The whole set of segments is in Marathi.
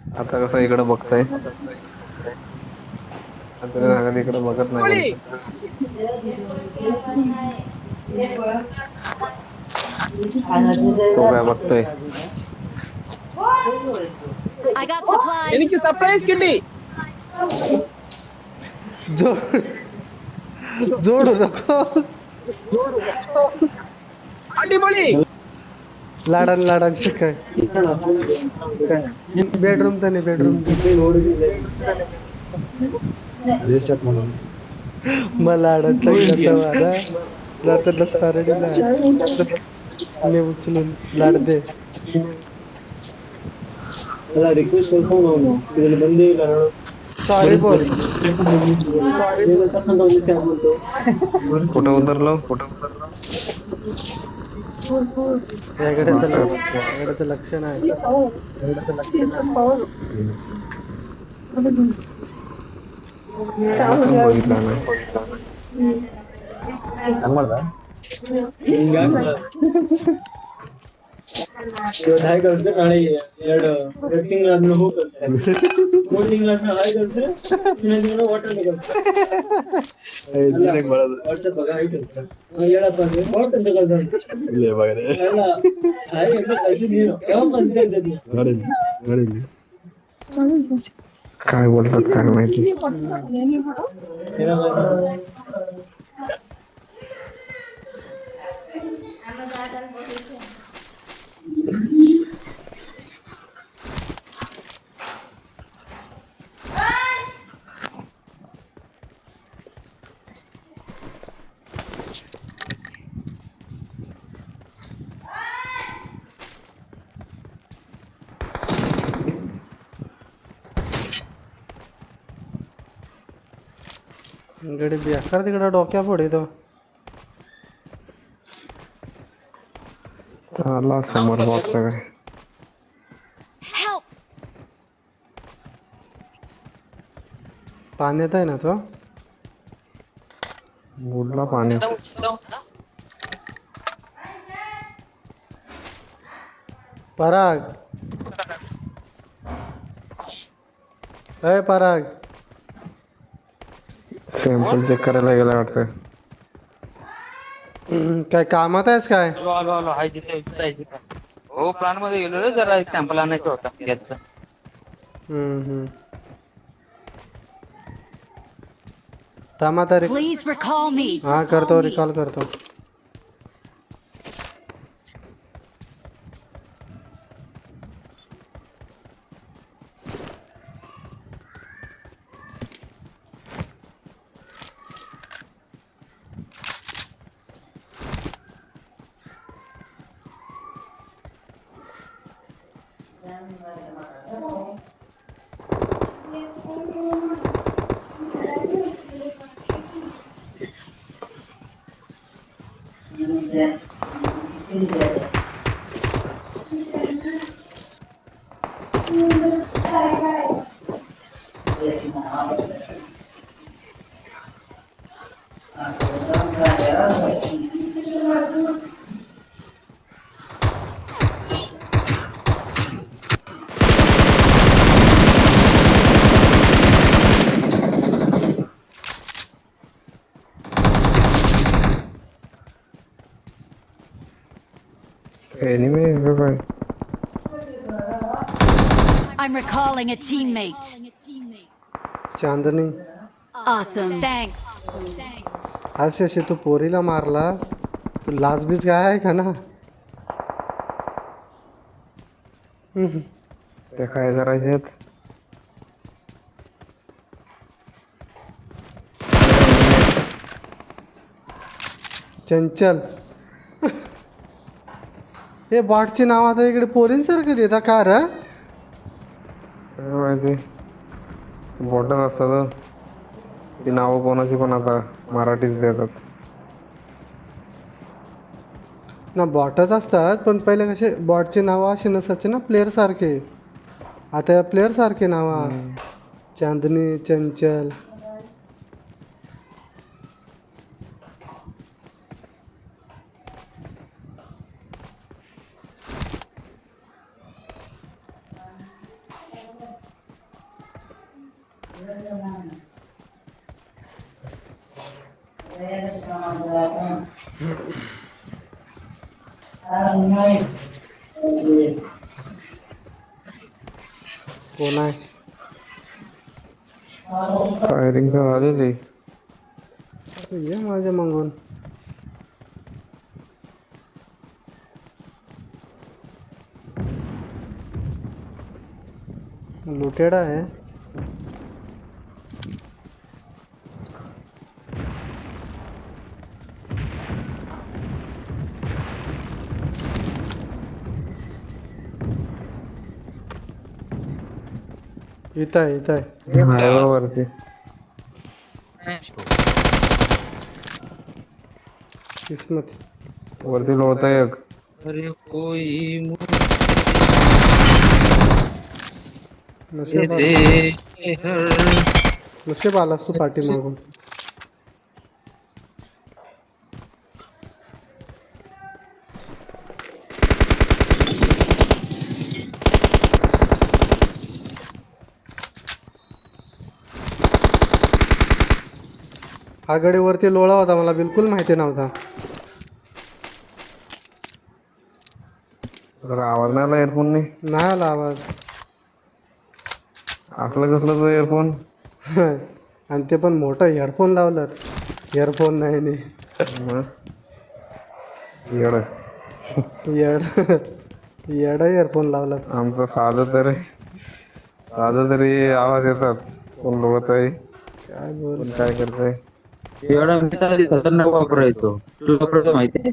आता कसं इकडे बघताय, आता इकडे बघत नाही बोलतो. तो काय बघतोय. I got supplies. എനിക്ക് സർപ്രൈസ് കിട്ടി. जोड जोडू नको. അടിപൊളി. लाडान लाडान शिकाय. बेडरूम त्याने बेडरूम मला लाडान सांगितलं तर माझा जात नसताना ने उचलून लाड दे. सॉरी बोल. कुठं उतरलो. याकडे लक्ष नाही. त्याला पण बघितला नाही. ಹಾಯ್ ಕಳ್ಸಿ ನಾಳೆ ಎರಡು ಎರಡು ತಿಂಗಳಾದ್ಮೇಲೆ ಹೂ ಕಳ್ಸ್ತಾರೆ. 3 ತಿಂಗಳಾದ್ಮೇಲೆ ಹಾಯ್ ಕಳ್ಸಿ ಇನ್ನೊಂದು ತಿಂಗಳು ವಾಟರ್ ವಾಟ್ಸಪ್ ಹಾಯ್ ಕಳ್ಸ್ತಾರೆ. ಹೇಳಪ್ಪ ಅಂದ್ರೆ ವಾಟ್ಸ್ ಅಂತ ಕಳ್ಸ್ತಾರೆ. ಎಲ್ಲ ಹಾಯ್ ಅಂತ ಕಳ್ಸಿ ನೀನು ಯಾವಾಗ ಬಂದಿದ್ದೆ काय बोलतात काय माहिती. गडी बेकार तिकडं डोक्या फोडी तो. आला समोर बॉक्स काय. Help. पाण्यात आहे ना तो. बुडला पाण्यात. पराग अय पराग सॅम्पल चेक करायला गेला वाटतं. काय कामात आहेस काय. आलो हाय तिथे हो प्लांट मध्ये गेलो रे जरा एक सॅम्पल आणायचा होता गॅसचा. थांबा तरी. Please recall me. हा करतो रिकॉल करतो. एनिमी काय. I'm recalling a teammate. Chandni Awesome. Thanks. असे असे तू पोरीला मारलास तू लाजबीज काय आहे का ना. ते काय करायचे. चंचल हे बॉटची नाव आता इकडे पोरींसारखं देता का रे. माहिती बॉटच असतात. ती नावं कोणाची पण आता मराठीच देतात ना. बॉटच असतात पण पहिले कसे बॉटचे नावं असे नसायचे ना प्लेअर सारखे. आता या प्लेअर सारखे नावा. चांदनी चंचल. कोण आहे? फायरिंग तर झालेली. ये माझ्या मागून. लुटेड आहे. इथं आहे, इथं आहे. हायवे वरती. किस्मत. वरती लोट आहे एक. अरे कोई नशीब नशीब आलास तू पाठी मागून. हा गडी वरती लोळा होता, मला बिलकुल माहिती नव्हता. जरा आवाज नाही आला एअरफोनने. नाही आला आवाज. असलं कसलं तो एअरफोन. आणि ते पण मोठं हेडफोन लावलं. इयरफोन नाही नी. येड येड इयरफोन लावला. आमचं साधं तरी आवाज येतात. कोण लोकत आहे, काय बोल. कोण काय करतंय. एवढा मिनिटात खतरनाक वापरायचो. तुला वापरायचो माहिती आहे?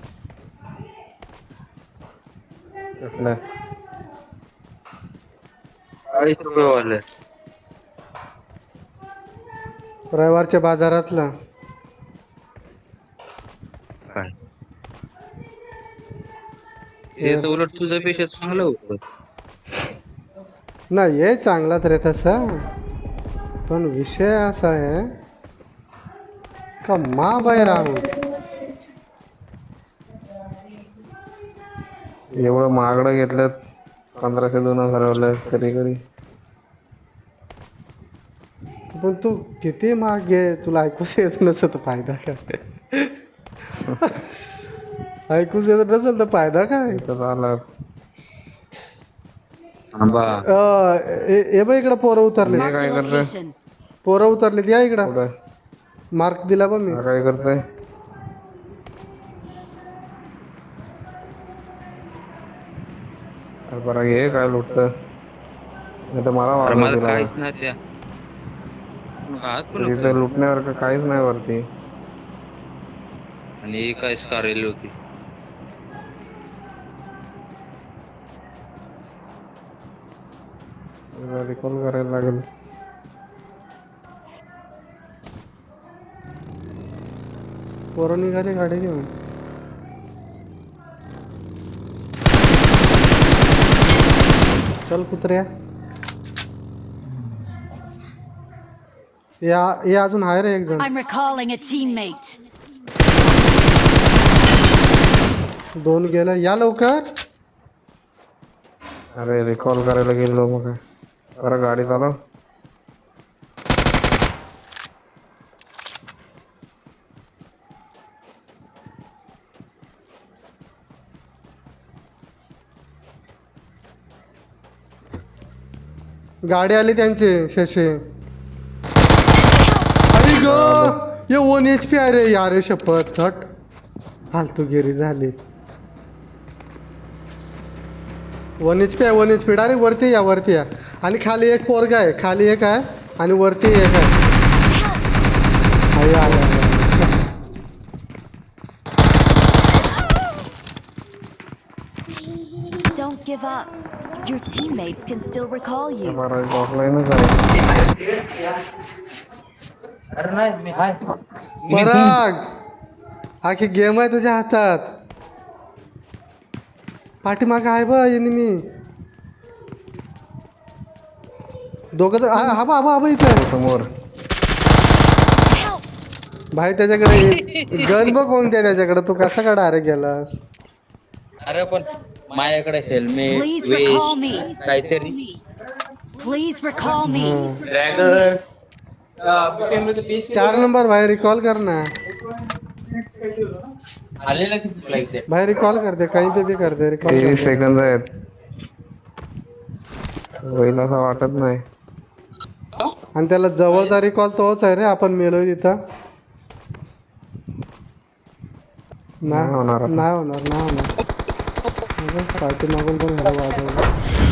कसलं 40 रुपये वाले. रविवारच्या बाजारातला. काय हे तर उलट तुझ्यापेक्षा चांगलं होतं. नाही हे चांगला तर आहे तसा, पण विषय असा आहे का मा बाहेर राहू. एवढं महागडं घेतलं 1500-2000 वाला तरी कधी. पण तू किती महाग घे, तुला ऐकूच येत नसेल तर फायदा काय. ऐकूच येत नसेल तर फायदा काय. झालं ए बाई इकडं पोरं उतरले. Marked a काय करतोय? location. पोरं उतरलेत, या इकडं. कुठं मार्क दिला बा मी. हा काय करतोय. बरं घे काय लुटत नाही तर मला अरे वाजव माझं दिला. काहीच नाही त्या हात पण तिथं नव्हतं. लुटण्यासारखं काहीच नाही वरती. आणि ही काय स्कारेल होती. रिकॉल करायला लागेल. पोरं निघाले गाडी घेऊन. चल कुत्र्या. या अजून आहे रे एक जण. I'm recalling a teammate. 2 गेलं, या लवकर. अरे रिकॉल करायला गेलो मग काय. बरं गाडी चालव. गाडी आली त्यांची शशी. अरे ग ये 1 HP आहे रे यार. शपथ हट. फालतू गिरी झाली. 1 HP आहे, 1 HP. डायरेक्ट वरती या, वरती या. आणि खाली एक पोरगा आहे, खाली एक आहे आणि वरती एक आहे. आया, आया, आया. Don't give up. Your teammates can still recall you. बरं ऑफलाईनच आहे. अरे नाही मी हाय पराग, आखी गेम आहे तुझ्या हातात. पाठीमाग आहे बा एनिमी. दोघं आबा आबा आबा इथं समोर. भाई त्याच्याकडे गन बघ कोणत्या त्याच्याकडे. तू कसा का डायरेक्ट गेलास. अरे पण माझ्याकडे हेल्मेट Please recall me. काहीतरी Please recall me. Dragon 4 number बाहेर रिकॉल कर ना. आलेला किती तुला एक्झॅक्ट बाहेर रिकॉल करते काही पे भी करते रिकॉल 30 सेकंद आहेत. होईल असं वाटत नाही. आणि त्याला जवळचा रिकॉल तोच आहे रे आपण मेलोय तिथं. नाही होणार आता. नाही होणार. पाठी मागून पण ह्याला वाजवलं.